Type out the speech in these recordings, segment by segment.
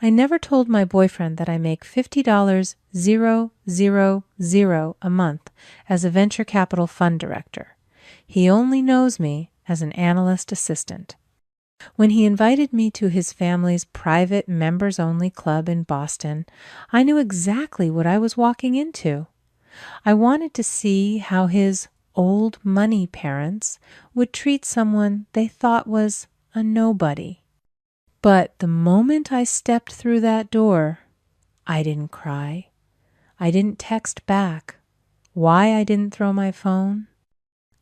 I never told my boyfriend that I make $50,000 a month as a venture capital fund director. He only knows me as an analyst assistant. When he invited me to his family's private members-only club in Boston, I knew exactly what I was walking into. I wanted to see how his old money parents would treat someone they thought was a nobody. But the moment I stepped through that door, I didn't cry. I didn't text back. Why I didn't throw my phone?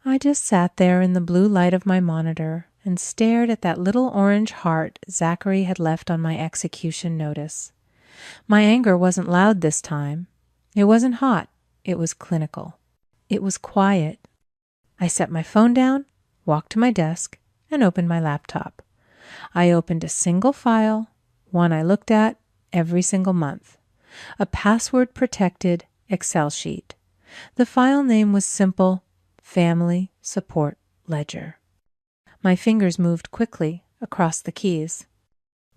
I just sat there in the blue light of my monitor and stared at that little orange heart Zachary had left on my execution notice. My anger wasn't loud this time. It wasn't hot. It was clinical. It was quiet. I set my phone down, walked to my desk, and opened my laptop. I opened a single file, one I looked at every single month, a password-protected Excel sheet. The file name was simple, Family Support Ledger. My fingers moved quickly across the keys.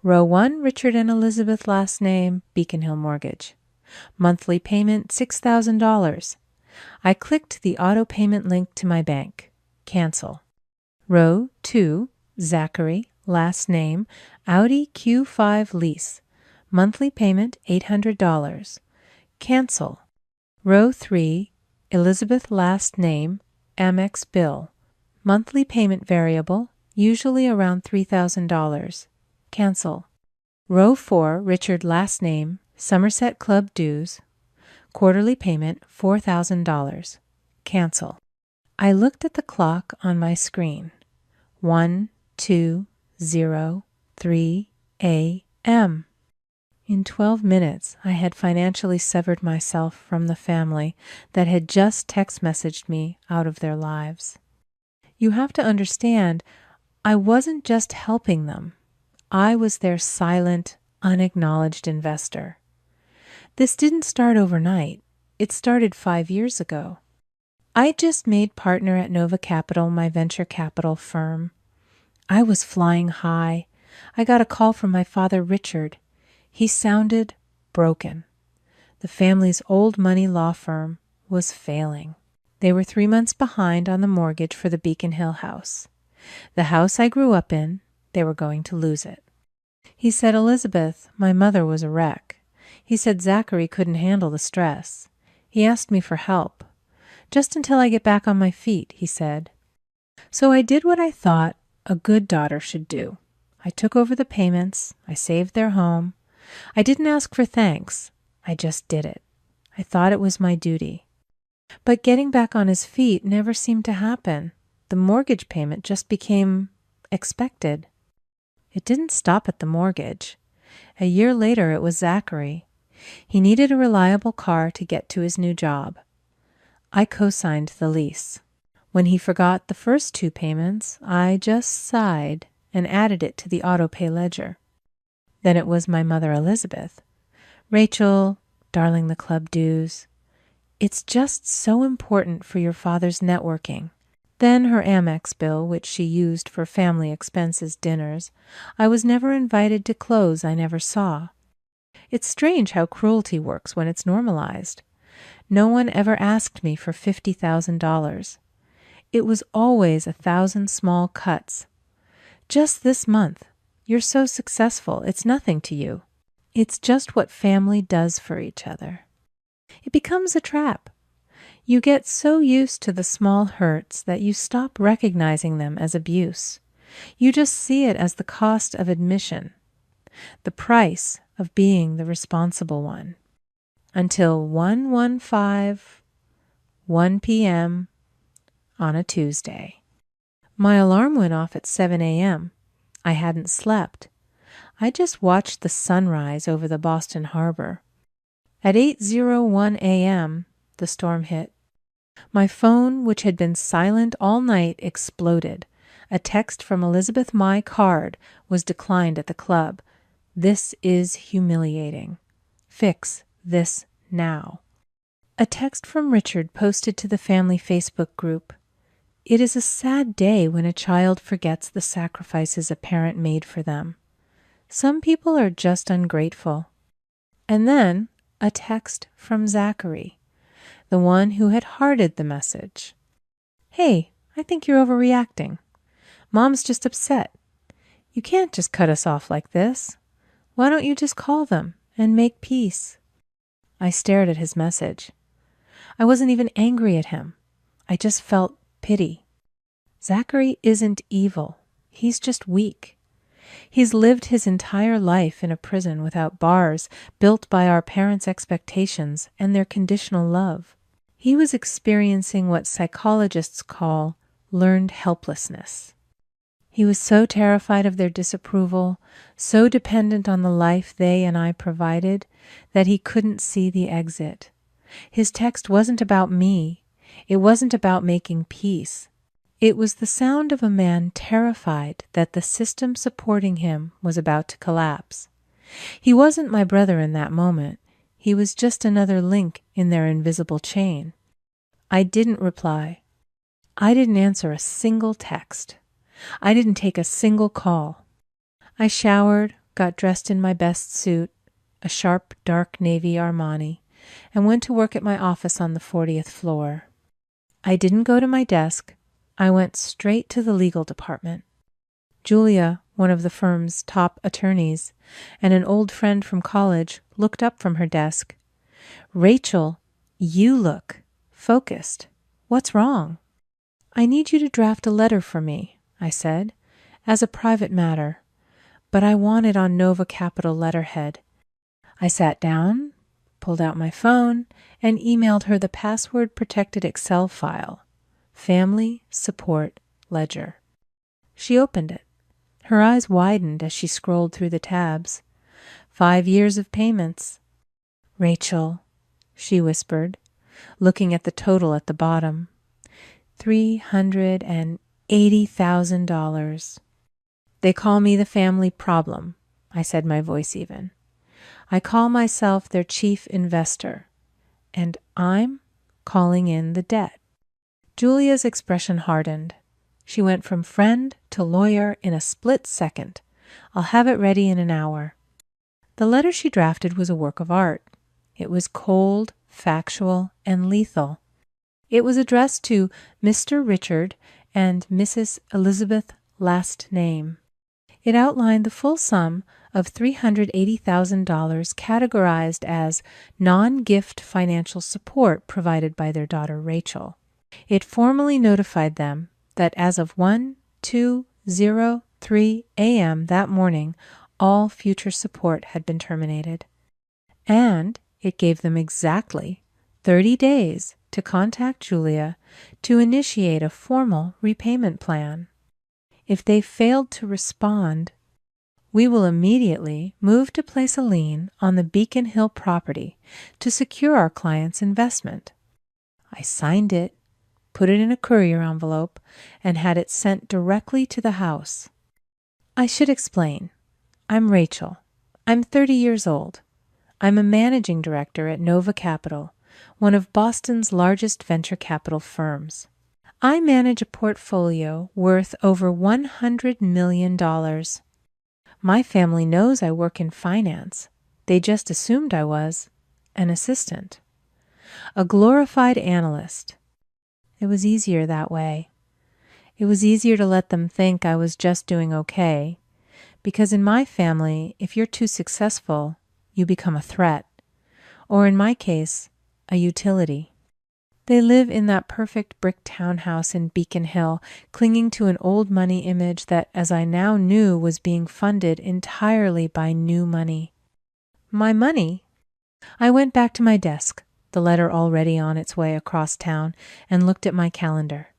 Row 1, Richard and Elizabeth last name, Beacon Hill Mortgage. Monthly payment, $6,000. I clicked the auto payment link to my bank. Cancel. Row 2, Zachary, last name, Audi Q5 lease. Monthly payment, $800. Cancel. Row 3, Elizabeth last name, Amex bill. Monthly payment variable, usually around $3,000. Cancel. Row 4, Richard last name, Somerset Club dues. Quarterly payment, $4,000. Cancel. I looked at the clock on my screen. 1:2:03 a.m. In 12 minutes, I had financially severed myself from the family that had just text messaged me out of their lives. You have to understand, I wasn't just helping them. I was their silent, unacknowledged investor. This didn't start overnight. It started 5 years ago. I just made partner at Nova Capital, my venture capital firm. I was flying high. I got a call from my father, Richard. He sounded broken. The family's old money law firm was failing. They were 3 months behind on the mortgage for the Beacon Hill house. The house I grew up in, they were going to lose it. He said, Elizabeth, my mother was a wreck. He said Zachary couldn't handle the stress. He asked me for help. Just until I get back on my feet, he said. So I did what I thought a good daughter should do. I took over the payments. I saved their home. I didn't ask for thanks. I just did it. I thought it was my duty. But getting back on his feet never seemed to happen. The mortgage payment just became expected. It didn't stop at the mortgage. A year later, it was Zachary. He needed a reliable car to get to his new job. I co-signed the lease. When he forgot the first 2 payments, I just sighed and added it to the auto-pay ledger. Then it was my mother, Elizabeth. Rachel, darling, the club dues. It's just so important for your father's networking. Then her Amex bill, which she used for family expenses, dinners. I was never invited to clothes I never saw. It's strange how cruelty works when it's normalized. No one ever asked me for $50,000. It was always 1,000 small cuts. Just this month. You're so successful, it's nothing to you. It's just what family does for each other. It becomes a trap. You get so used to the small hurts that you stop recognizing them as abuse. You just see it as the cost of admission, the price of being the responsible one. Until 1 p.m. on a Tuesday. My alarm went off at 7 a.m. I hadn't slept. I just watched the sunrise over the Boston Harbor. At 8:01 a.m., the storm hit. My phone, which had been silent all night, exploded. A text from Elizabeth My Card was declined at the club. This is humiliating. Fix this now. A text from Richard posted to the family Facebook group. It is a sad day when a child forgets the sacrifices a parent made for them. Some people are just ungrateful. And then a text from Zachary, the one who had hearted the message. Hey, I think you're overreacting. Mom's just upset. You can't just cut us off like this. Why don't you just call them and make peace? I stared at his message. I wasn't even angry at him. I just felt pity. Zachary isn't evil. He's just weak. He's lived his entire life in a prison without bars built by our parents' expectations and their conditional love. He was experiencing what psychologists call learned helplessness. He was so terrified of their disapproval, so dependent on the life they and I provided, that he couldn't see the exit. His text wasn't about me. It wasn't about making peace. It was the sound of a man terrified that the system supporting him was about to collapse. He wasn't my brother in that moment. He was just another link in their invisible chain. I didn't reply. I didn't answer a single text. I didn't take a single call. I showered, got dressed in my best suit, a sharp, dark navy Armani, and went to work at my office on the 40th floor. I didn't go to my desk. I went straight to the legal department. Julia, one of the firm's top attorneys, and an old friend from college, looked up from her desk. Rachel, you look focused. What's wrong? I need you to draft a letter for me, I said, as a private matter, but I want it on Nova Capital letterhead. I sat down, pulled out my phone, and emailed her the password-protected Excel file, Family Support Ledger. She opened it. Her eyes widened as she scrolled through the tabs. 5 years of payments. Rachel, she whispered, looking at the total at the bottom. $380,000. They call me the family problem, I said, my voice even. I call myself their chief investor, and I'm calling in the debt. Julia's expression hardened. She went from friend to lawyer in a split second. I'll have it ready in an hour. The letter she drafted was a work of art. It was cold, factual, and lethal. It was addressed to Mr. Richard and Mrs. Elizabeth last name. It outlined the full sum of $380,000 categorized as non-gift financial support provided by their daughter Rachel. It formally notified them that as of 1:02:03 a.m. that morning, all future support had been terminated. And it gave them exactly 30 days to contact Julia to initiate a formal repayment plan. If they failed to respond, we will immediately move to place a lien on the Beacon Hill property to secure our client's investment. I signed it, put it in a courier envelope, and had it sent directly to the house. I should explain. I'm Rachel. I'm 30 years old. I'm a managing director at Nova Capital, one of Boston's largest venture capital firms. I manage a portfolio worth over $100 million. My family knows I work in finance. They just assumed I was an assistant, a glorified analyst. It was easier that way. It was easier to let them think I was just doing okay, because in my family, if you're too successful, you become a threat, or in my case, a utility. They live in that perfect brick townhouse in Beacon Hill, clinging to an old money image that, as I now knew, was being funded entirely by new money. My money? I went back to my desk, the letter already on its way across town, and looked at my calendar.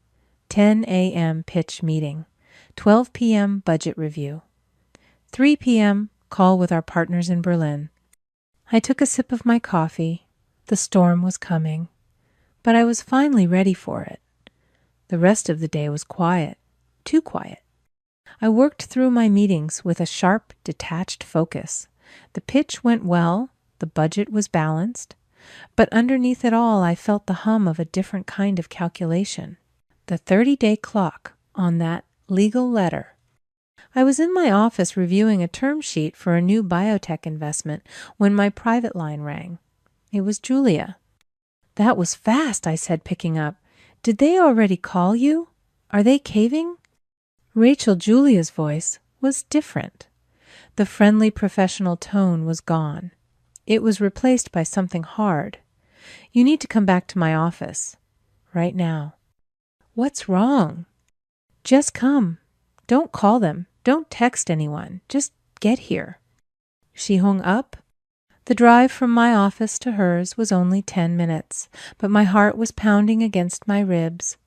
10 a.m. pitch meeting, 12 p.m. budget review, 3 p.m. call with our partners in Berlin. I took a sip of my coffee. The storm was coming, but I was finally ready for it. The rest of the day was quiet, too quiet. I worked through my meetings with a sharp, detached focus. The pitch went well, the budget was balanced, but underneath it all I felt the hum of a different kind of calculation. The 30-day clock on that legal letter I was in my office reviewing a term sheet for a new biotech investment when my private line rang. It was Julia. "That was fast," I said, picking up. "Did they already call you? Are they caving?" Julia's voice was different. The friendly professional tone was gone. It was replaced by something hard. "You need to come back to my office. Right now." "What's wrong?" "Just come. Don't call them. Don't text anyone. Just get here." She hung up. The drive from my office to hers was only 10 minutes, but my heart was pounding against my ribs.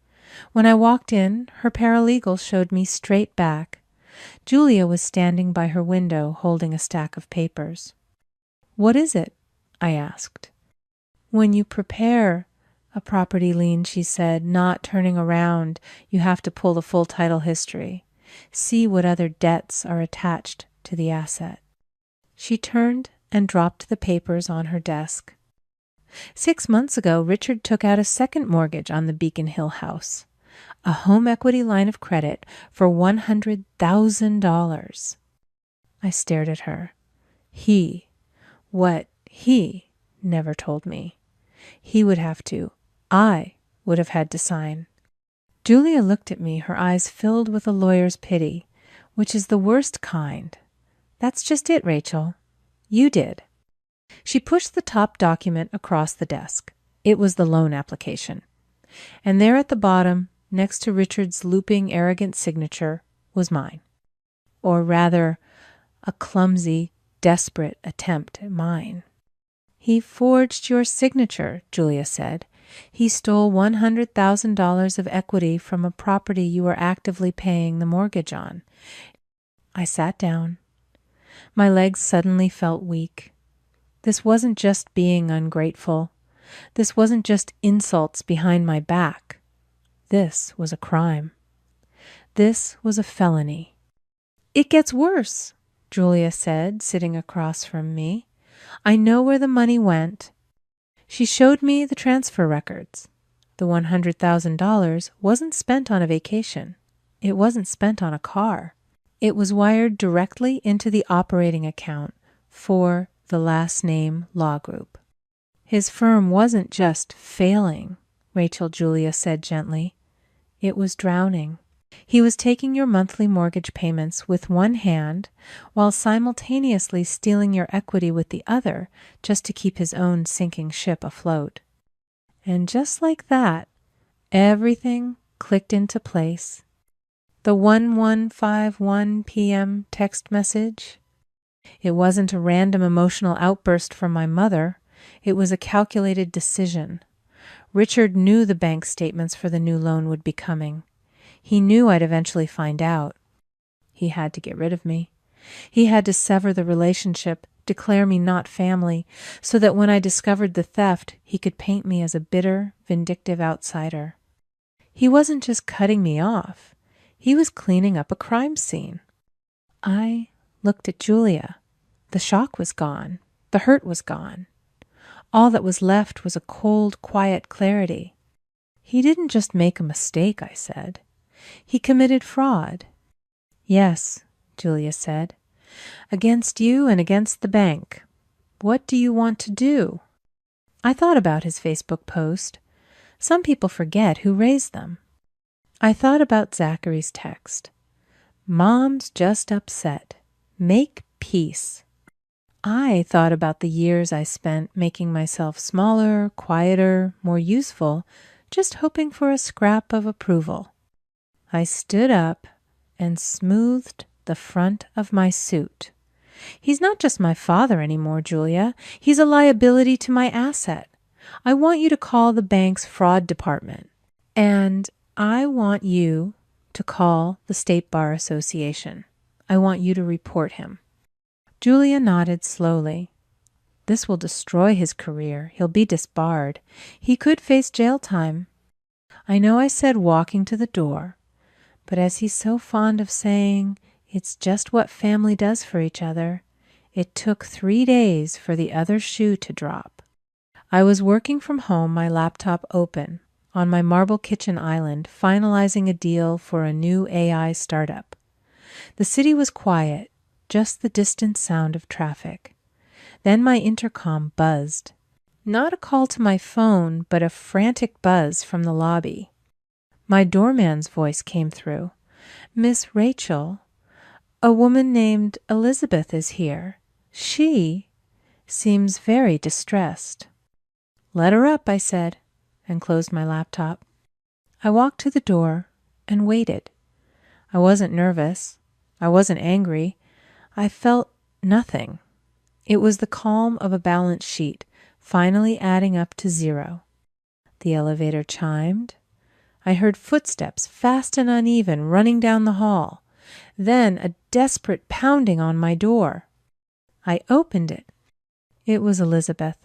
When I walked in, her paralegal showed me straight back. Julia was standing by her window holding a stack of papers. "What is it?" I asked. "When you prepare a property lien," she said, not turning around, "you have to pull the full title history. See what other debts are attached to the asset." She turned and dropped the papers on her desk. 6 months ago, Richard took out a second mortgage on the Beacon Hill house, a home equity line of credit for $100,000. I stared at her. What he never told me. I would have had to sign. Julia looked at me, her eyes filled with a lawyer's pity, which is the worst kind. "That's just it, Rachel. You did." She pushed the top document across the desk. It was the loan application. And there at the bottom, next to Richard's looping, arrogant signature, was mine. Or rather, a clumsy, desperate attempt at mine. "He forged your signature," Julia said. "He stole $100,000 of equity from a property you were actively paying the mortgage on." I sat down. My legs suddenly felt weak. This wasn't just being ungrateful. This wasn't just insults behind my back. This was a crime. This was a felony. "It gets worse," Julia said, sitting across from me. "I know where the money went." She showed me the transfer records. The $100,000 wasn't spent on a vacation. It wasn't spent on a car. It was wired directly into the operating account for the last name law group. "His firm wasn't just failing," Julia said gently. "It was drowning. He was taking your monthly mortgage payments with one hand while simultaneously stealing your equity with the other just to keep his own sinking ship afloat." And just like that, everything clicked into place. The 1151 p.m. text message. It wasn't a random emotional outburst from my mother. It was a calculated decision. Richard knew the bank statements for the new loan would be coming. He knew I'd eventually find out. He had to get rid of me. He had to sever the relationship, declare me not family, so that when I discovered the theft, he could paint me as a bitter, vindictive outsider. He wasn't just cutting me off. He was cleaning up a crime scene. I looked at Julia. The shock was gone. The hurt was gone. All that was left was a cold, quiet clarity. "He didn't just make a mistake," I said. "He committed fraud." "Yes," Julia said. "Against you and against the bank. What do you want to do?" I thought about his Facebook post. Some people forget who raised them. I thought about Zachary's text. "Mom's just upset. Make peace." I thought about the years I spent making myself smaller, quieter, more useful, just hoping for a scrap of approval. I stood up and smoothed the front of my suit. "He's not just my father anymore, Julia. He's a liability to my asset. I want you to call the bank's fraud department. And I want you to call the State Bar Association. I want you to report him." Julia nodded slowly. "This will destroy his career. He'll be disbarred. He could face jail time." I know I said walking to the door, but as he's so fond of saying, it's just what family does for each other. It took 3 days for the other shoe to drop. I was working from home, my laptop open, on my marble kitchen island, finalizing a deal for a new AI startup. The city was quiet, just the distant sound of traffic. Then my intercom buzzed. Not a call to my phone, but a frantic buzz from the lobby. My doorman's voice came through. "Miss Rachel, a woman named Elizabeth is here. She seems very distressed." "Let her up," I said, and closed my laptop. I walked to the door and waited. I wasn't nervous. I wasn't angry. I felt nothing. It was the calm of a balance sheet, finally adding up to 0. The elevator chimed. I heard footsteps, fast and uneven, running down the hall. Then a desperate pounding on my door. I opened it. It was Elizabeth.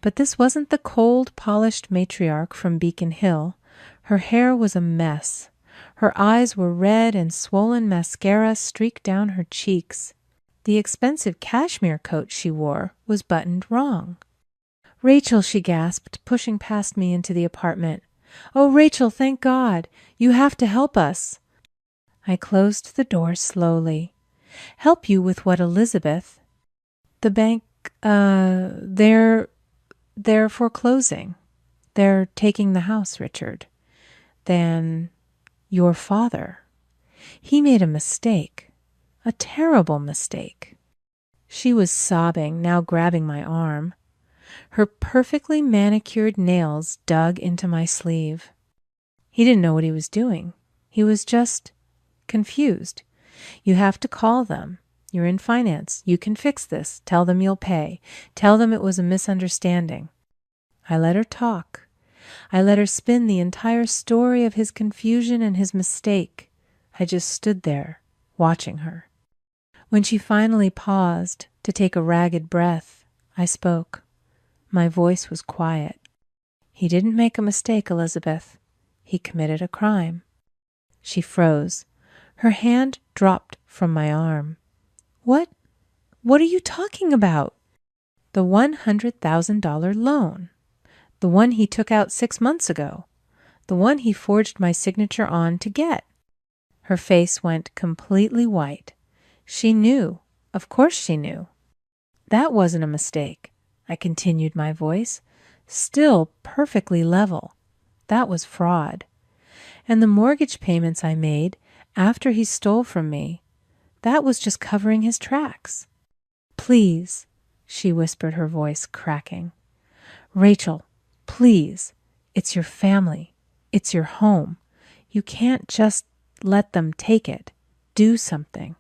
But this wasn't the cold, polished matriarch from Beacon Hill. Her hair was a mess. Her eyes were red and swollen mascara streaked down her cheeks. The expensive cashmere coat she wore was buttoned wrong. "Rachel," she gasped, pushing past me into the apartment. "Oh, Rachel, thank God. You have to help us." I closed the door slowly. "Help you with what, Elizabeth?" "The bank, they're foreclosing. They're taking the house, Richard." "Then your father. He made a mistake. A terrible mistake." She was sobbing, now grabbing my arm. Her perfectly manicured nails dug into my sleeve. "He didn't know what he was doing. He was just confused. You have to call them. You're in finance. You can fix this. Tell them you'll pay. Tell them it was a misunderstanding." I let her talk. I let her spin the entire story of his confusion and his mistake. I just stood there, watching her. When she finally paused to take a ragged breath, I spoke. My voice was quiet. "He didn't make a mistake, Elizabeth. He committed a crime." She froze. Her hand dropped from my arm. What are you talking about?" "The $100,000 loan. The one he took out 6 months ago. The one he forged my signature on to get." Her face went completely white. She knew. Of course she knew. "That wasn't a mistake," I continued, my voice still perfectly level. "That was fraud. And the mortgage payments I made after he stole from me, that was just covering his tracks." "Please," she whispered, her voice cracking. "Rachel, please. It's your family. It's your home. You can't just let them take it. Do something."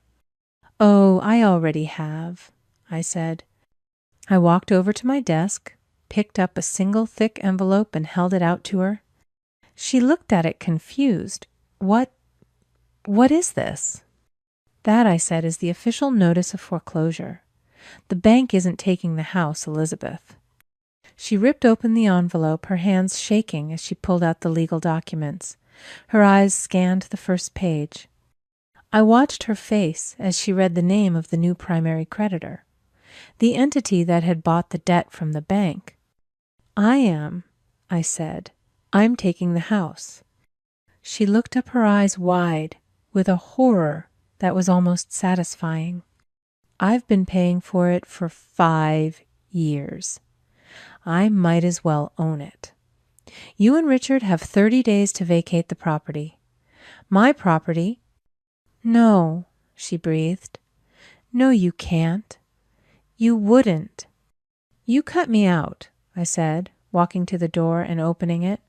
"Oh, I already have," I said. I walked over to my desk, picked up a single thick envelope and held it out to her. She looked at it confused. What is this?" "That," I said, "is the official notice of foreclosure. The bank isn't taking the house, Elizabeth." She ripped open the envelope, her hands shaking as she pulled out the legal documents. Her eyes scanned the first page. I watched her face as she read the name of the new primary creditor, the entity that had bought the debt from the bank. "I am," I said. "I'm taking the house." She looked up, her eyes wide, with a horror that was almost satisfying. "I've been paying for it for 5 years. I might as well own it. You and Richard have 30 days to vacate the property. My property—" "No," she breathed. "No, you can't. You wouldn't." "You cut me out," I said, walking to the door and opening it.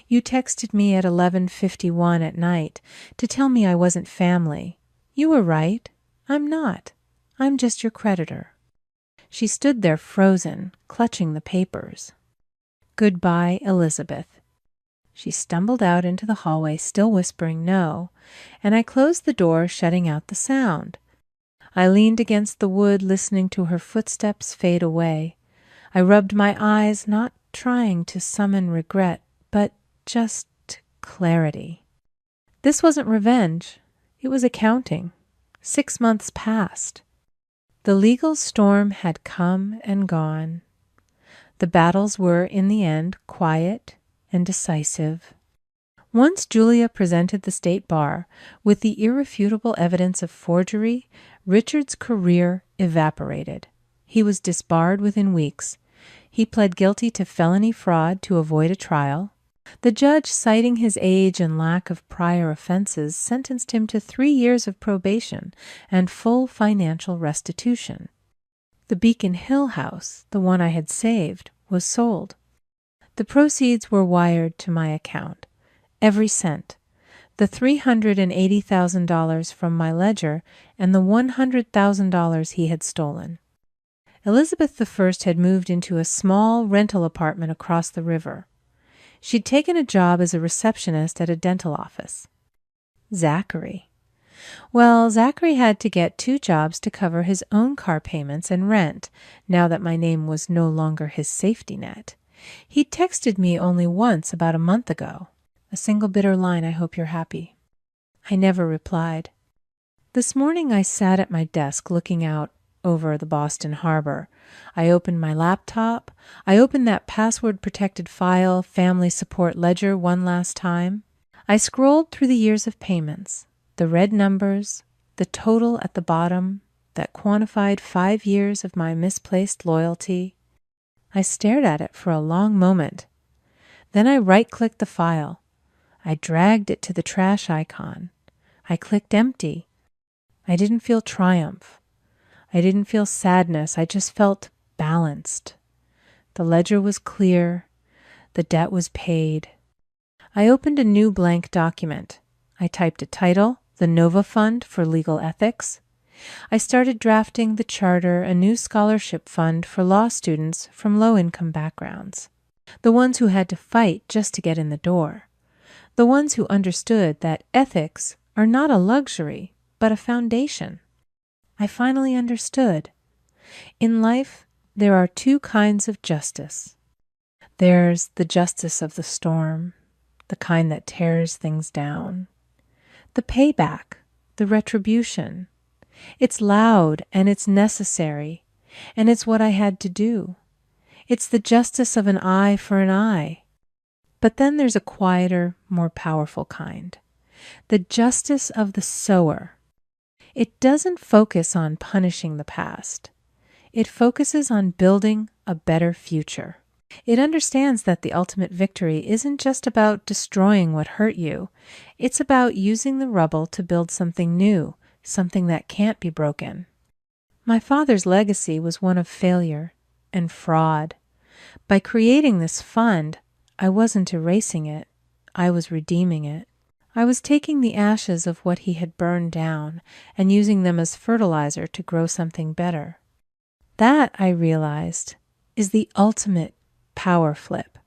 "You texted me at 11:51 at night to tell me I wasn't family. You were right. I'm not. I'm just your creditor." She stood there frozen, clutching the papers. "Goodbye, Elizabeth." She stumbled out into the hallway, still whispering no, and I closed the door, shutting out the sound. I leaned against the wood, listening to her footsteps fade away. I rubbed my eyes, not trying to summon regret, but just clarity. This wasn't revenge. It was accounting. 6 months passed. The legal storm had come and gone. The battles were, in the end, quiet and decisive. Once Julia presented the state bar with the irrefutable evidence of forgery, Richard's career evaporated. He was disbarred within weeks. He pled guilty to felony fraud to avoid a trial. The judge, citing his age and lack of prior offenses, sentenced him to 3 years of probation and full financial restitution. The Beacon Hill house, the one I had saved, was sold. The proceeds were wired to my account. Every cent. The $380,000 from my ledger and the $100,000 he had stolen. Elizabeth I had moved into a small rental apartment across the river. She'd taken a job as a receptionist at a dental office. Zachary. Well, Zachary had to get 2 jobs to cover his own car payments and rent, now that my name was no longer his safety net. He texted me only once about a month ago. A single bitter line, "I hope you're happy." I never replied. This morning I sat at my desk looking out over the Boston Harbor. I opened my laptop. I opened that password-protected file, family support ledger, one last time. I scrolled through the years of payments, the red numbers, the total at the bottom that quantified 5 years of my misplaced loyalty. I stared at it for a long moment. Then I right-clicked the file. I dragged it to the trash icon. I clicked empty. I didn't feel triumph. I didn't feel sadness. I just felt balanced. The ledger was clear. The debt was paid. I opened a new blank document. I typed a title, the Nova Fund for Legal Ethics. I started drafting the charter, a new scholarship fund for law students from low-income backgrounds, the ones who had to fight just to get in the door, the ones who understood that ethics are not a luxury, but a foundation. I finally understood. In life, there are 2 kinds of justice. There's the justice of the storm, the kind that tears things down. The payback, the retribution. It's loud and it's necessary, and it's what I had to do. It's the justice of an eye for an eye. But then there's a quieter, more powerful kind. The justice of the sower. It doesn't focus on punishing the past. It focuses on building a better future. It understands that the ultimate victory isn't just about destroying what hurt you. It's about using the rubble to build something new, something that can't be broken. My father's legacy was one of failure and fraud. By creating this fund, I wasn't erasing it. I was redeeming it. I was taking the ashes of what he had burned down and using them as fertilizer to grow something better. That, I realized, is the ultimate power flip.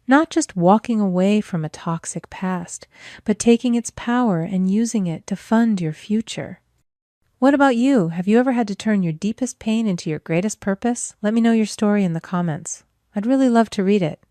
Not just walking away from a toxic past, but taking its power and using it to fund your future. What about you? Have you ever had to turn your deepest pain into your greatest purpose? Let me know your story in the comments. I'd really love to read it.